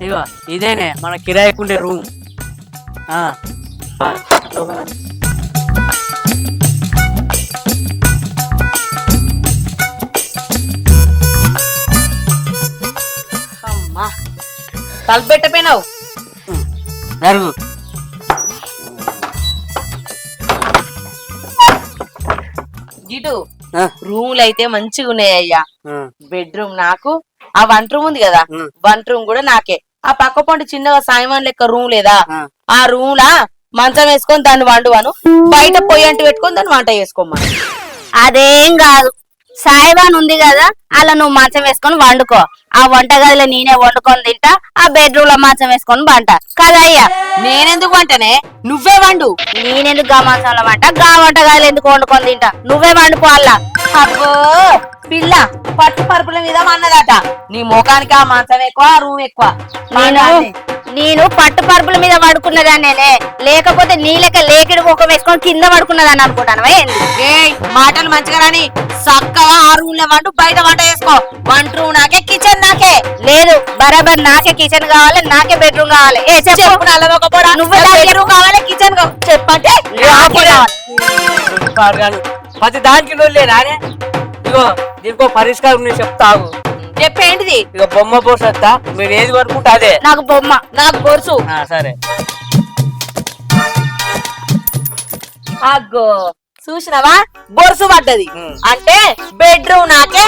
ఇగో ఇదేనే మన కిరాయికుండే రూమ్. అమ్మా తలుపు పెట్టపోయినావు జరుగు. గిటు రూమ్లు అయితే మంచిగా ఉన్నాయి అయ్యా. బెడ్రూమ్ నాకు, ఆ వంట రూమ్ ఉంది కదా వంట రూమ్ కూడా నాకే. ఆ పక్క పొంటి చిన్నగా సాయిమాన్ లెక్క రూమ్ లేదా, ఆ రూమ్ లా మంచం వేసుకొని దాన్ని వండువాను, బయట పొయ్యి అంటు పెట్టుకొని దాన్ని వంట చేసుకోమను. అదేం కాదు, సాయిబాన్ ఉంది కదా అలా నువ్వు మంచం వేసుకొని వండుకో. ఆ వంటగదిలో నేనే వండుకొని తింటా, ఆ బెడ్రూమ్ లో మంచం వేసుకొని వంట కదా అయ్యా. నేనెందుకు వంటనే, నువ్వే వండు. నేనెందుకు గా మంచంలో వంట, గా వంటగదిలో ఎందుకు వండుకొని తింటా, నువ్వే వండుకోవాలా. అబ్బో పిల్ల పట్టు పరుపుల మీద అన్నదట, నీ ముఖానికి ఆ మంచం ఎక్కువ ఆ రూమ్ ఎక్కువ. నేను పట్టు పరుపుల మీద పడుకున్నదాన్నేనే, లేకపోతే నీ లెక్క లేకిడి ముఖం వేసుకొని కింద పడుకున్నదాన్ని అనుకుంటాను. ఏ మాటలు మంచిగా రాని, చక్కగా ఆ రూమ్ లో వండు, బయట వంట చేసుకో. వంట రూమ్ నాకే, కిచెన్ నాకే. లేదు బరాబర్ నాకే కిచెన్ కావాలి, నాకే బెడ్రూమ్ కావాలి. ఏ చెప్పు నల్లవకపోరా, నువ్వే బెడ్రూమ్ కావాలి కిచెన్ చెప్పంటే నాకే కావాలి. ప్రతి దానికి లొల్లే రానే. ఇగో దీనికో పరిష్కారం నేను చెప్తావు. చెప్పేంటిది? ఇక బొమ్మ పోసొస్తా, మీరు ఏది పడుకుంటే అదే. నాకు బొమ్మ, నాకు బొరుసు. సరే. అగ్గో చూసినవా, బొరుసు పడ్డది అంటే బెడ్రూమ్ నాకే,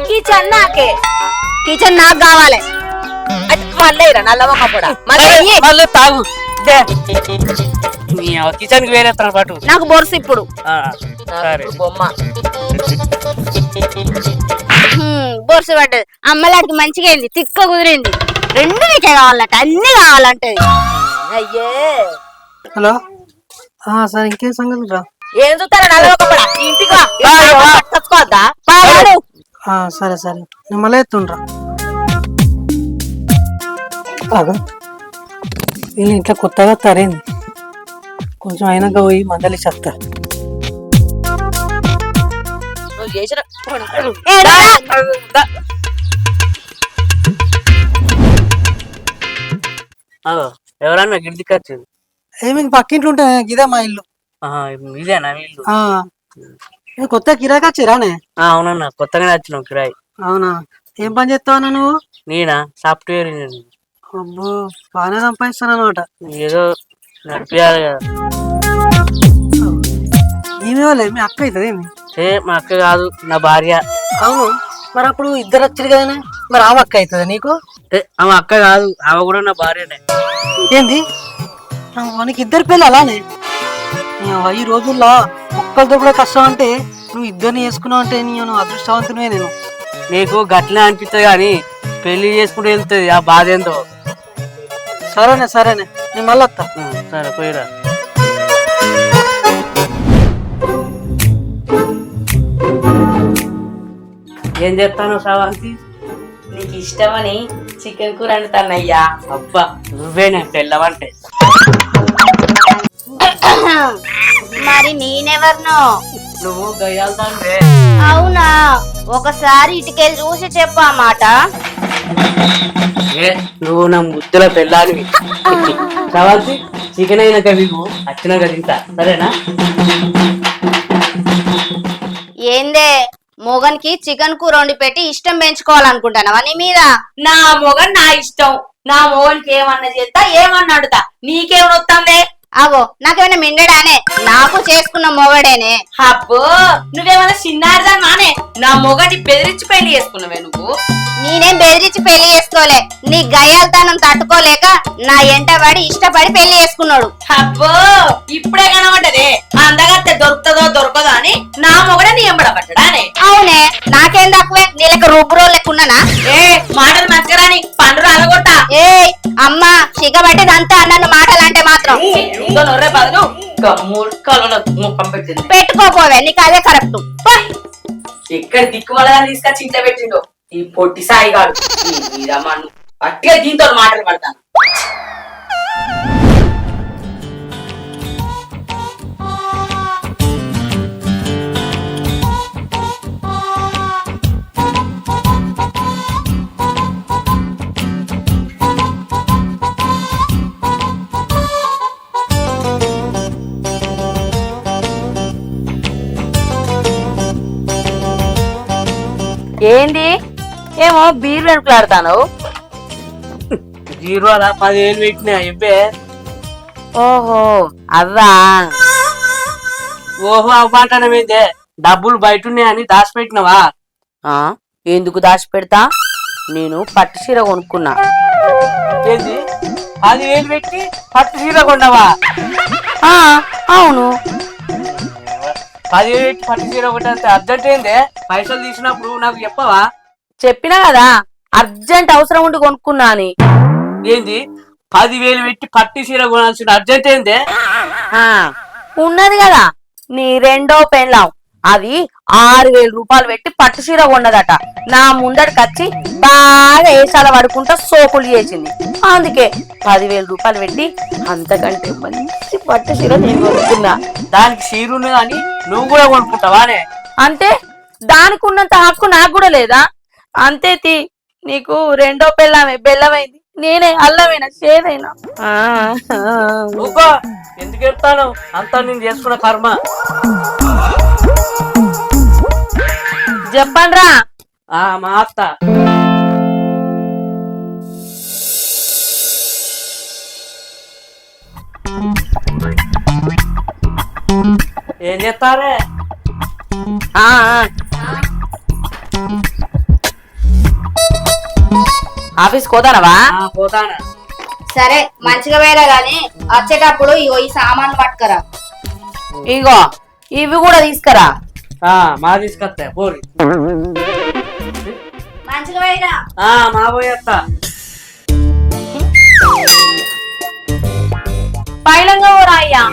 కిచెన్ నాకే. కిచెన్ నాకు కావాలి. మళ్ళీరా నల్లవకపోడా మళ్ళీ తాగు. కిచెన్ కి వేరే పాటు నాకు బొరుసు ఇప్పుడు. సరే బొమ్మ బొరుసు పడ్డది. అమ్మలాడికి మంచిగా అయింది, తిక్క కుదిరింది. రెండు నీకే కావాలంట, అన్ని కావాలంటది. అయ్యే. హలో సార్, ఇంకేం సంగతి రా? ఏం చూస్తారా నల్లవకపోడా, ఇంటికి తెచ్చుకోవద్దా? సరే సరే, నేను మళ్ళీ ఎత్తుండ్రా. వీళ్ళు ఇంట్లో కొత్తగా తరేంది, కొంచెం అయినాక పోయి మందలి చెత్త. ఎవరన్నా గిడికి వచ్చింది? ఏమి పక్కింట్లో ఉంటా, ఇదే మా ఇల్లు. ఇదేనా ఇల్లు? కొత్త కిరాయికి వచ్చిరానే? అవునన్నా, కొత్తగానే వచ్చినాం కిరాయి. అవునా, ఏం పని చేస్తావా నువ్వు? నేనా, సాఫ్ట్వేర్ ఇంజనీర్. అబ్బో బాగానే సంపాదిస్తాను అనమాట. ఏదో నడిపియాలి కదా. ఏమేవాలే, మీ అక్క అవుతుంది ఏమి? మా అక్క కాదు, నా భార్య. అవును, మరి అప్పుడు ఇద్దరు వచ్చారు కదనే, మరి ఆమె అక్క అవుతుంది నీకు? ఆమె అక్క కాదు, ఆమె కూడా నా భార్యనే. ఏంది, మనకి ఇద్దరు పిల్లలు అలానే? ఈ రోజుల్లో ఒక్కరితో కూడా కష్టం అంటే, నువ్వు ఇద్దరిని వేసుకున్నావు అంటే నేను అదృష్టవంతునే. నేను నీకు గట్లనే అనిపిస్తుంది కానీ పెళ్లి చేసుకుంటూ వెళ్తుంది ఆ బాధ ఏందో. సరేనే సరేనే, నేను మళ్ళీ వస్తా. సరే పోయిరా. ఏం చెప్తాను శ్రావంతి? నీకు ఇష్టమని చికెన్ కూర వండుతానయ్యా. అబ్బా నువ్వేనే పెళ్ళవంటే. మరి నేనెవరినో? నువ్వు గయ్యాల్దానివే. అవునా, ఒకసారి ఇటుకెళ్ళి చూసి చెప్పు ఆ మాట. నువ్వు నా ముద్దుల పెళ్ళానివి. శ్రావంతి, చికెన్ అయినాక మీకు వచ్చినాక తింటా, సరేనా? ఏందే, మొగన్కి చికెన్ కూర వండి పెట్టి ఇష్టం పెంచుకోవాలనుకుంటానవా నీ మీద? నా మొగన్ నా ఇష్టం, నా మొగన్కి ఏమన్నా చేస్తా, ఏమన్నా అడుగుతా, నీకేమన్నా వస్తుందే? అగో నాకేమైనా మిండడానే, నాకు చేసుకున్న మొగడేనే. అబ్బో నువ్వేమన్నా చిన్నారిదానే, నా మొగని బెదిరించి పెళ్లి చేసుకున్నావే నువ్వు. నేనేం బెదిరించి పెళ్లి చేసుకోలే, నీ గయ్యాలతనం తట్టుకోలేక నా ఎంటబడి ఇష్టపడి పెళ్లి చేసుకున్నాడు. అబ్బో ఇప్పుడే కనబడ్డదే, అందగత్తె దొరుకుతుందో దొరకదో అని నా మొగడే నీ ఎంబడబడ్డానే. అవునే, నాకేం తక్కువే, నీ లెక్క రుబ్బురో లెక్కున్నానా? మాటలు మంచిగాని పండు అలగొట్ట. ఏ అమ్మా, సిగబట్టేదంతా నన్ను మాటలంటే మాత్రం నొర్రే బదులు ముఖం పెట్టింది పెట్టుకోపోవే, నీకు అదే కరెక్ట్. ఎక్కడ దిక్కుమలగా తీసుకొచ్చి ఇంట్లో పెట్టిండో ఈ పొట్టి సాయిగాడు. అట్టిగా దీంతో మాటలు పడతాను. ఏంది ఏమో బీర్ వెనుకలాడతాను. జీరో అలా 10,000 పెట్టినా ఇవ్వే. ఓహో అవ్వా. ఓహో అవ్వాంటానమేందే, డబ్బులు బయట ఉన్నాయని దాచిపెట్టినవా? ఆ ఎందుకు దాచిపెడతా, నేను పట్టు చీర కొనుక్కున్నా. ఏంది 10,000 పెట్టి పట్టు చీర కొన్నావా? ఆ అవును. 10,000 పెట్టి పట్టు చీర కొట్టే అర్జెంట్ ఏందే, పైసలు తీసినప్పుడు నాకు చెప్పవా? చెప్పినా కదా అర్జెంట్ అవసరం ఉండి కొనుక్కున్నా అని. ఏంది 10,000 పెట్టి పట్టు చీర కొనాల్సిన అర్జెంట్ ఏందే? ఆ ఉన్నది కదా నీ రెండో పెళ్ళాం, అది 6,000 రూపాయలు పెట్టి పట్టు చీర కొన్నదట. నా ముందడికి వచ్చి బాగా ఏసాల పడుకుంటా సోకులు చేసింది. అందుకే 10,000 రూపాయలు పెట్టి అంతకంటే మంచి పట్టు చీర నేను కొనుక్కున్నా. దానికి చీర ఉన్నదని నువ్వు కూడా కొనుక్కుంటావానే? అంటే దానికి ఉన్నంత హక్కు నాకు కూడా లేదా? అంతే తీ, నీకు రెండో పెళ్ళామే బెల్లమైంది, నేనే అల్లమైనా చేదైనా. నువ్వు ఎందుకు చెప్తాను, అంతా నేను చేసుకున్న కర్మ. చెప్పండ్రా. మా అత్త ఏం చేస్తారే? ఆఫీస్ పోతానవా? పోతానా. సరే మంచిగా వేరా గాని వచ్చేటప్పుడు ఇగో ఈ సామాన్లు పట్టుకరా. ఇగో ఇవి కూడా తీసుకురా. మా తీసుకొస్తా పోరి. మంచిగా వేరా. మా పోయేస్తా. పైలంగా కూడా అయ్యా.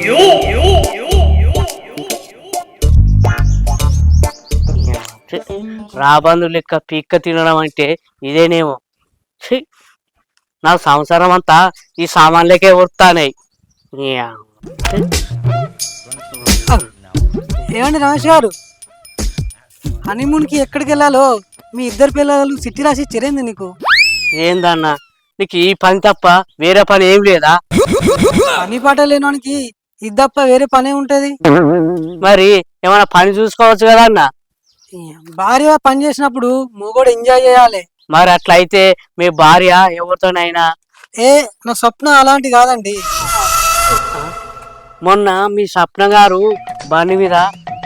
రాబందు లెక్క పీక్క తినడం అంటే ఇదేనేమో. ఛీ, నా సంసారం అంతా ఈ సామాన్లకే వస్తానాయి. ఏమండి రమేష్ గారు, హనీమూన్ కి ఎక్కడికి వెళ్ళాలో మీ ఇద్దరు పిల్లలు చిట్టి రాసి ఇచ్చిరేంది నీకు? ఏందన్నా, నీకు ఈ పని తప్ప వేరే పని ఏం లేదా? పని పాట లేనోనికి ఇది తప్ప వేరే పనే ఉంటది. మరి ఏమైనా పని చూసుకోవచ్చు కదా అన్న. భార్య పని చేసినప్పుడు మూగోడు ఎంజాయ్ చేయాలి. మరి అట్లయితే మీ భార్య ఎవరితోనైనా? నా స్వప్నం అలాంటి కాదండి. మొన్న మీ స్వప్న గారు బండి మీద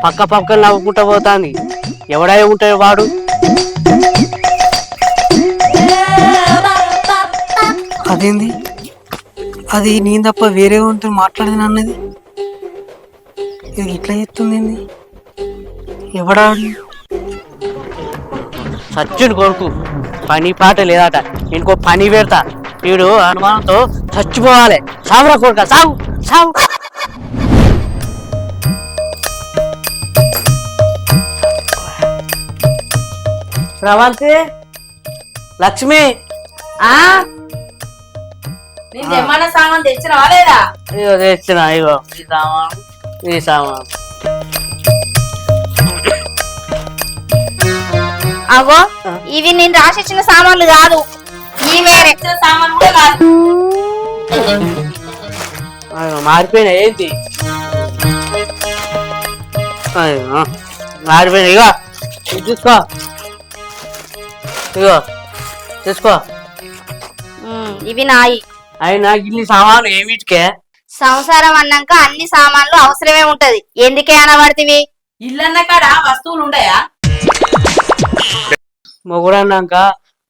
పక్క నవ్వుకుంటా పోతాంది. ఎవడై ఉంటాడు వాడు? అదేంది, అది నేను తప్ప వేరే ఉంటే మాట్లాడేది అన్నది. ఇది ఇట్లా చెప్తుంది, ఎవడాడు? సచ్చుని కొడుకు, పని పాట లేదట. ఇంకో పని పెడతా, వీడు అనుమానంతో చచ్చిపోవాలి. సావురా కొడుక, సావు సావు. రవంతి, లక్ష్మి, నేను తెమ్మన్న సామాన్ తెచ్చినవా లేదా? ఇగో తెచ్చిన. ఇగో ఈ సామాను, ఈ సామాను. అగో ఇవి నేను రాసిచ్చిన సామాన్లు కాదు, ఈ వేరే సామాన్ కూడా కాదు. మారిపోయినా ఏంటి? మారిపోయినా. ఇగో ఇది చూసుకో, ఇగో తీసుకో. ఇవి నాయి. అయినా ఇన్ని సామాను ఏమిటికే? సంసారం అన్నాక అన్ని సామాన్లు అవసరమే ఉంటది, ఎందుకే అనబడితివి? ఇల్లన్న కాడ వస్తువులు ఉండయా? మొగుడన్నాక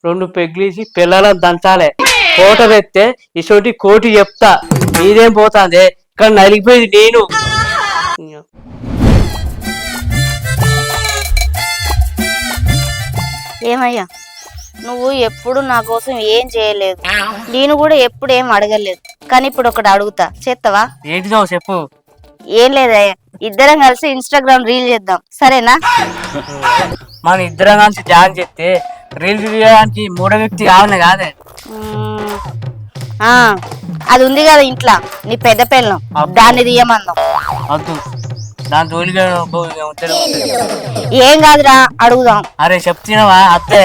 2 పెగ్లీసి పిల్లలను దంచాలే. కోట పెడితే ఇసోటి కోటి చెప్తా. నీదేం పోతాందే, ఇక్కడ నలిగిపోయింది నేను. ఏమయ్యా, నువ్వు ఎప్పుడు నా కోసం ఏం చేయలేదు, నేను కూడా ఎప్పుడు ఏం అడగలేదు, కానీ ఇప్పుడు ఒకటి అడుగుతా, చేస్తావా? ఏంటిదో చెప్పు. ఏం లేదయ్యా, ఇద్దరం కలిసి ఇన్స్టాగ్రామ్ రీల్ చేద్దాం, సరేనా? మన ఇద్దరం కలిసి జాయిన్ చేస్తే రీల్ చేయడానికి 3వ వ్యక్తి కావాలి కాదే? అది ఉంది కదా ఇంట్లో, నీ పెద్ద పిల్లం, దాన్ని తీయమందాం. వద్దు, దాని తోలిగా ఏం కాదురా, అడుగుదాం. అరే చెప్తున్నావా అత్తే?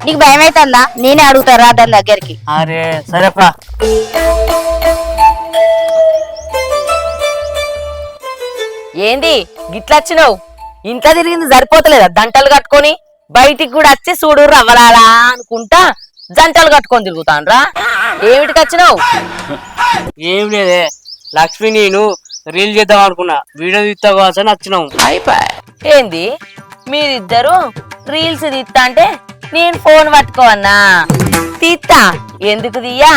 నీకు భయం అవుతుందా? నేనే అడుగుతారా దాని దగ్గరికి. అరే సరేపా. ఏంది గిట్లొచ్చినావు? ఇంట్లో తిరిగింది సరిపోతలేదా దంటలు కట్టుకొని? బయటికి కూడా వచ్చి చూడు రవ్వలాలా అనుకుంటా జంటలు కట్టుకొని తిరుగుతాన్రా. ఏమిటికి వచ్చినావు? ఏం లేదే లక్ష్మి, నేను రీల్ చేద్దాం అనుకున్నా, వీడియో తీస్తా కావచ్చని వచ్చినావు. ఏంది మీరిద్దరు రీల్స్ తీస్తా అంటే నేను ఫోన్ పట్టుకోవన్నా? తీస్తా, ఎందుకు తీయా?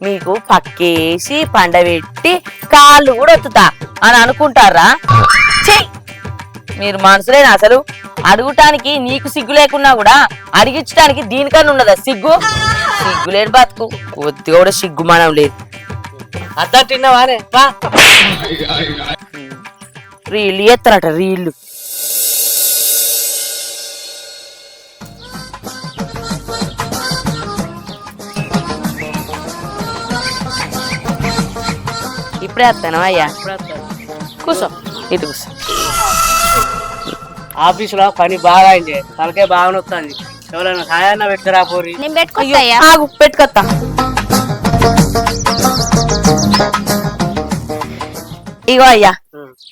మీకు పక్కేసి పండబెట్టి కాళ్ళు కూడా ఒత్తుతా అని అనుకుంటారా? చెయ్, మీరు మనసులేనా అసలు? అడుగుటానికి నీకు సిగ్గు లేకున్నా కూడా అడిగించడానికి దీనికన్నా ఉన్నదా సిగ్గు? సిగ్గులేడు బతుకు, కొద్దిగా కూడా సిగ్గు మనం లేదు. అత్త తిన్నావానే? రీళ్ళు ఎత్తరట రీళ్ళు. ఇప్పుడే వస్తాను అయ్యా, కూర్చో, ఇటు కూర్చో. ఆఫీసులో పని బాగా అయింది, తలకే బాగా నొస్తుంది. ఎవరైనా సాయాన్న పెట్టుకురా పోరి. నేను పెట్టుకుంటా ఆగు, పెట్టుకొత్తా. ఇగో అయ్యా,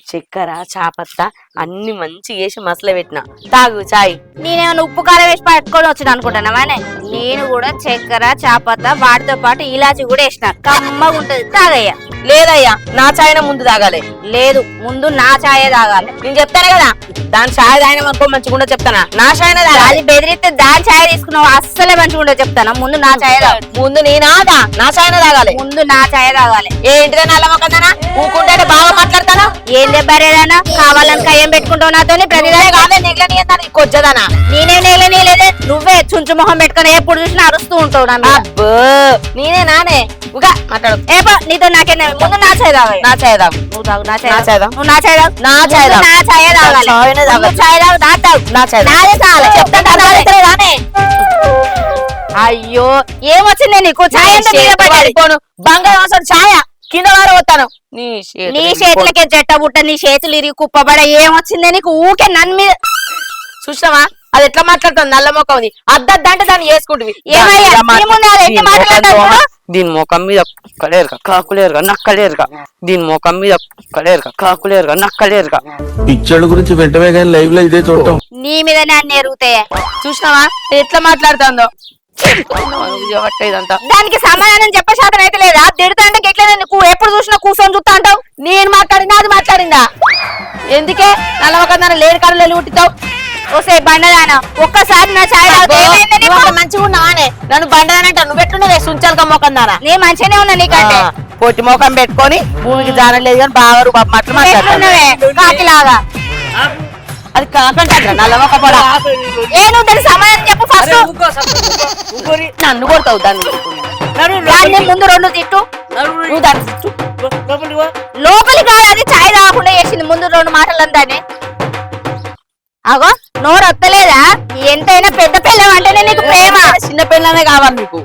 చక్కెర చాపత్త అన్ని మంచిగా వేసి మసలు పెట్టిన, తాగు చాయ్. నేనేమన్నా ఉప్పు కారం వేసి పట్టుకొని వచ్చిన అనుకుంటున్నావానే? నేను కూడా చక్కెర చాపత్త వాటితో పాటు ఇలాచి కూడా వేసిన, కమ్మగా ఉంటది, తాగయ్యా. లేదయ్యా, నా చాయన ముందు తాగాలి. లేదు, ముందు నా చాయే తాగాలి. నేను చెప్తాను కదా, దాని చాయ్ తాగిన అనుకో మంచిగా చెప్తానా, నా చాయన తాగాలి. అది బెదిరిస్తే దాని చాయ్ తీసుకున్నావు, అస్సలే మంచిగా చెప్తాను. ముందు నా చాయే తాగాలి. ముందు నేనాదా, నా చాయన తాగాలి. ముందు నా చాయే తాగాలి. ఏంటిదే నల్లమొక్కనా? ఊకుంటే బాగా మాట్లాడతానా? ఏం దెబ్బరేదానా? కావాలని కయ్యం పెట్టుకుంటావు నాతోని ప్రతిదాని? కాదే నెగ్లని కొచ్చదానా? నేనే నేలనేలేదే, నువ్వే చుంచు మొహం పెట్టుకుని ఎప్పుడు చూసినా అరుస్తూ ఉంటావు నా మీద. అబ్బో, నేనే నానే ఉగా మాట్లాడు. ఏపో నీతో నాకేనా? ముందు నా చాయ్ తాగాలి. నా చాయ్ తాగు. నువ్వు తాగు. నా చాయ్ నా చాయ్ తాగు. నువ్వు నా చాయ్ తాగు. నా చాయ్ తాగు. నా చాయే తాగాలి. చాయ్నే తాగాలి. ముందు చాయ్ తాగు, నా తాగు. నా చాయ్ తాగు. నాదే తాగాలి. చెప్తాను తాగాలి. అయ్యో, ఏమొచ్చిందే నీకు? చాయ్ అంటే మీద పడ్డది. బంగారం ఛాయ కింద వారు పోతాను. నీ చేతులకే జట్ట బుట్ట, నీ చేతులు ఇరిగి కుప్పబడ, ఏమొచ్చిందే నీకు? ఊకే నన్ను మీద చూసినావా అది ఎట్లా మాట్లాడుతుంది? నల్ల మొక్క ఉంది, అద్దంటే దాన్ని వేసుకుంటుంది. ఏమయ్యా, నీ ముందు అది ఎన్ని మాట్లాడతావు? దీని ముఖం మీద కలేరుగా కాకులేరుగా నక్కలేరుగా, దీని ముఖం మీద కలేరుగా కాకులేరుగా నక్కలేరుగా. పిక్చర్ల గురించి వెంటనే కానీ లైవ్ లో ఇదే చూడటం. నీ మీద నన్ను ఎరుగుతాయి. చూసినావా ఎట్లా మాట్లాడుతుందో? దానికి సమాధానం చెప్పే శాతం అయితే లేదా? తిడతా అంటే ఎట్లా? నువ్వు ఎప్పుడు చూసినా కూర్చొని చూస్తా అంటావు. నేను మాట్లాడిందా అది మాట్లాడిందా? ఎందుకే నల్ల మొక్క లేని కాళ్ళు ఉట్టితావు? ఓసే బండదానా, ఒక్కసారి నా చాయ్ మంచిగా ఉన్నావానే? నన్ను బండదానంట నువ్వు పెట్టున్నదే సుంచాలక మొఖం దానా? నేను మంచిగానే ఉన్నా నీకంటే. పొట్టి మొఖం పెట్టుకొని భూమికి జానం లేదు కానీ బాగా రూపాయి మాటలు మాట్లాడుతున్నావే కాకిలాగా. అది కాకంటే నల్ల మొక్క పొడ. ఏ నువ్వు దానికి సమాధానం చెప్పు ఫస్ట్. నన్ను కొడతావు దాన్ని. దాన్ని ముందు రెండు తిట్టు. నువ్వు దాన్ని తిట్టు. లోపలికి కాదు, అది చాయ్ తాగకుండా చేసింది. ముందు రెండు మాటలు అంతానే. అగో నోరు వత్తలేదా? ఎంతైనా పెద్ద పిల్లం అంటేనే నీకు ప్రేమ. చిన్న పిల్లనే కావాలి నీకు.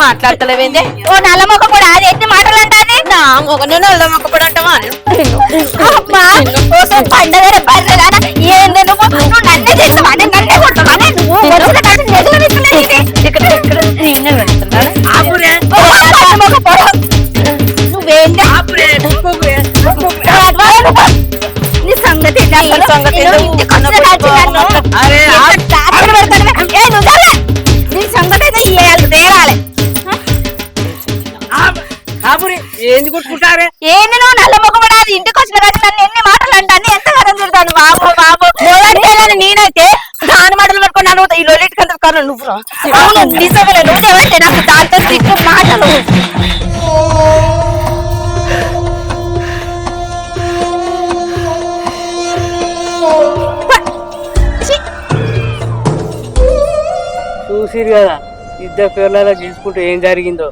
మాట్లాడతలేవేందే? ఓ నల్ల మొక్క కూడా అది ఎన్ని మాటలు అంటానే? నా మొక్క నేను నల్ల మొక్క కూడా అంటావా? పండగ పర్లేదా? ఏంది నువ్వు? నువ్వు నన్నే తెచ్చావా? నన్నే కొడతావా? నీ సంగతి నీ సంగతి అయితే తేరాలి. ఏంది కొట్టుకుంటారే? ఏంది నువ్వు నల్ల మొక్కబడి అది ఇంటికి వచ్చిన కానీ నన్ను ఎన్ని మాటలు అంటాను, ఎంత కథం తిడతాను. బాబు బాబు నేనైతే దాని మాటలు పట్టుకున్నాను. ఈ లొల్లిటికి అంత కారణం నువ్వు. నిజంగా నువ్వేమంటే నాకు దాంతో తిట్టు మాటలు. చూసిరు కదా ఇద్దరు పిల్లలు చూసుకుంటూ ఏం జరిగిందో.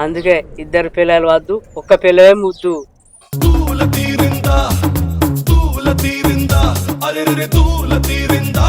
అందుకే ఇద్దరు పిల్లలు వద్దు, ఒక్క పిల్లలే ముద్దు. తూల తీరిందా అరే తూల తీరిందా